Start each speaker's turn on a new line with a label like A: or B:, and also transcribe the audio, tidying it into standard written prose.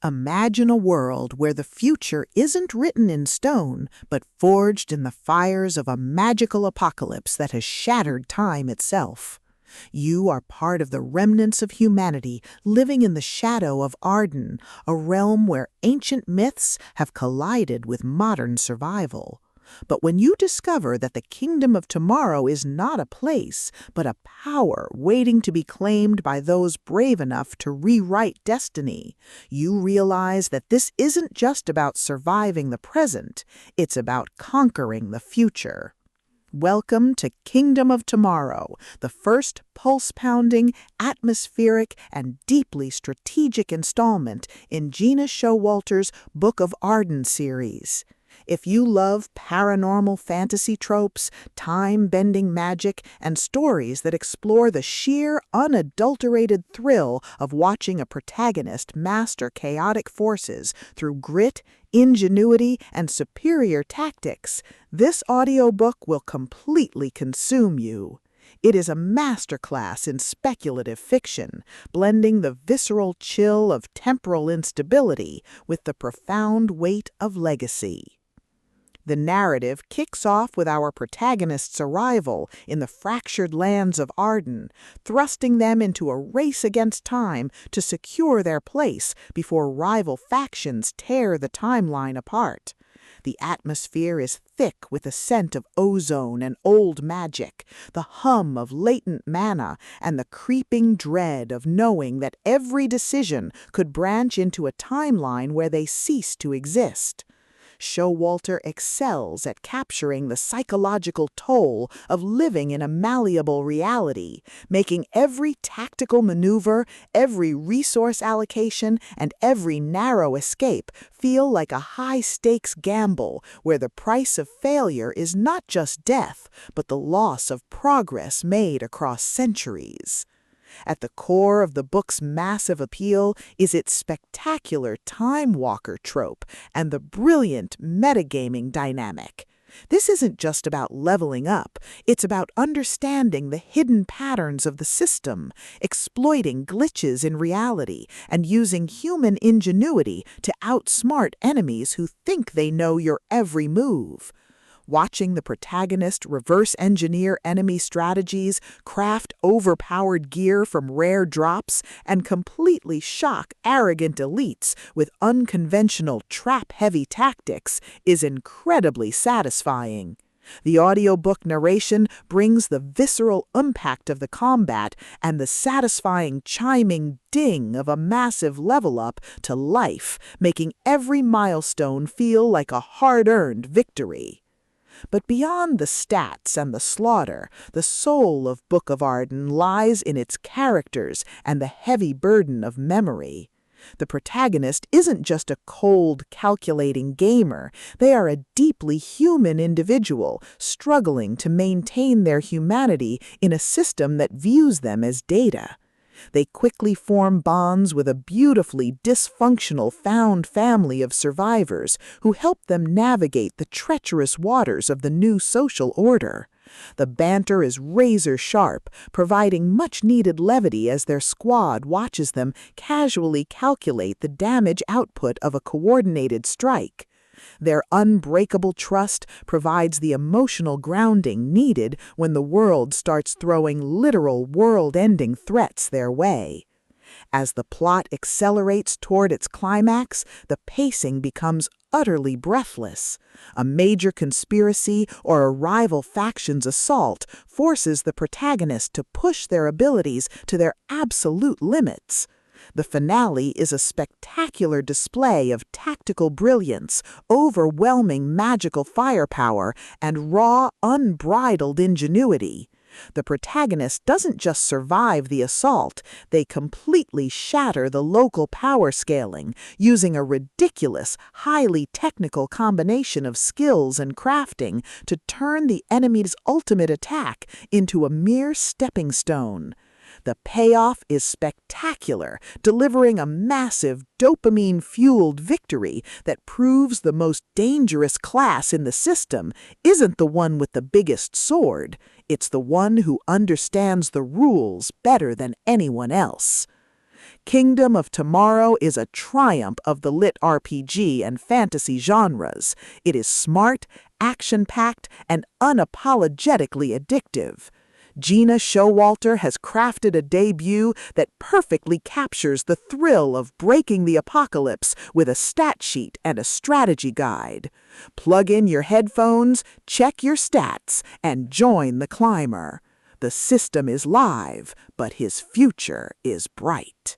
A: Imagine a world where the future isn't written in stone, but forged in the fires of a magical apocalypse that has shattered time itself. You are part of the remnants of humanity living in the shadow of Arden, a realm where ancient myths have collided with modern survival. But when you discover that the kingdom of tomorrow is not a place, but a power waiting to be claimed by those brave enough to rewrite destiny, you realize that this isn't just about surviving the present, it's about conquering the future. Welcome to Kingdom of Tomorrow, the first pulse-pounding, atmospheric, and deeply strategic installment in Gena Showalter's Book of Arden series. If you love paranormal fantasy tropes, time-bending magic, and stories that explore the sheer, unadulterated thrill of watching a protagonist master chaotic forces through grit, ingenuity, and superior tactics, this audiobook will completely consume you. It is a masterclass in speculative fiction, blending the visceral chill of temporal instability with the profound weight of legacy. The narrative kicks off with our protagonist's arrival in the fractured lands of Arden, thrusting them into a race against time to secure their place before rival factions tear the timeline apart. The atmosphere is thick with the scent of ozone and old magic, the hum of latent mana, and the creeping dread of knowing that every decision could branch into a timeline where they cease to exist. Showalter excels at capturing the psychological toll of living in a malleable reality, making every tactical maneuver, every resource allocation, and every narrow escape feel like a high-stakes gamble where the price of failure is not just death, but the loss of progress made across centuries. At the core of the book's massive appeal is its spectacular time walker trope and the brilliant metagaming dynamic. This isn't just about leveling up, it's about understanding the hidden patterns of the system, exploiting glitches in reality, and using human ingenuity to outsmart enemies who think they know your every move. Watching the protagonist reverse-engineer enemy strategies, craft overpowered gear from rare drops, and completely shock arrogant elites with unconventional trap-heavy tactics is incredibly satisfying. The audiobook narration brings the visceral impact of the combat and the satisfying chiming ding of a massive level-up to life, making every milestone feel like a hard-earned victory. But beyond the stats and the slaughter, the soul of Book of Arden lies in its characters and the heavy burden of memory. The protagonist isn't just a cold, calculating gamer. They are a deeply human individual, struggling to maintain their humanity in a system that views them as data. They quickly form bonds with a beautifully dysfunctional found family of survivors who help them navigate the treacherous waters of the new social order. The banter is razor-sharp, providing much-needed levity as their squad watches them casually calculate the damage output of a coordinated strike. Their unbreakable trust provides the emotional grounding needed when the world starts throwing literal world-ending threats their way. As the plot accelerates toward its climax, the pacing becomes utterly breathless. A major conspiracy or a rival faction's assault forces the protagonist to push their abilities to their absolute limits. The finale is a spectacular display of tactical brilliance, overwhelming magical firepower, and raw, unbridled ingenuity. The protagonist doesn't just survive the assault, they completely shatter the local power scaling, using a ridiculous, highly technical combination of skills and crafting to turn the enemy's ultimate attack into a mere stepping stone. The payoff is spectacular, delivering a massive dopamine-fueled victory that proves the most dangerous class in the system isn't the one with the biggest sword, it's the one who understands the rules better than anyone else. Kingdom of Tomorrow is a triumph of the LitRPG and fantasy genres. It is smart, action-packed, and unapologetically addictive. Gena Showalter has crafted a debut that perfectly captures the thrill of breaking the apocalypse with a stat sheet and a strategy guide. Plug in your headphones, check your stats, and join the climber. The system is live, but his future is bright.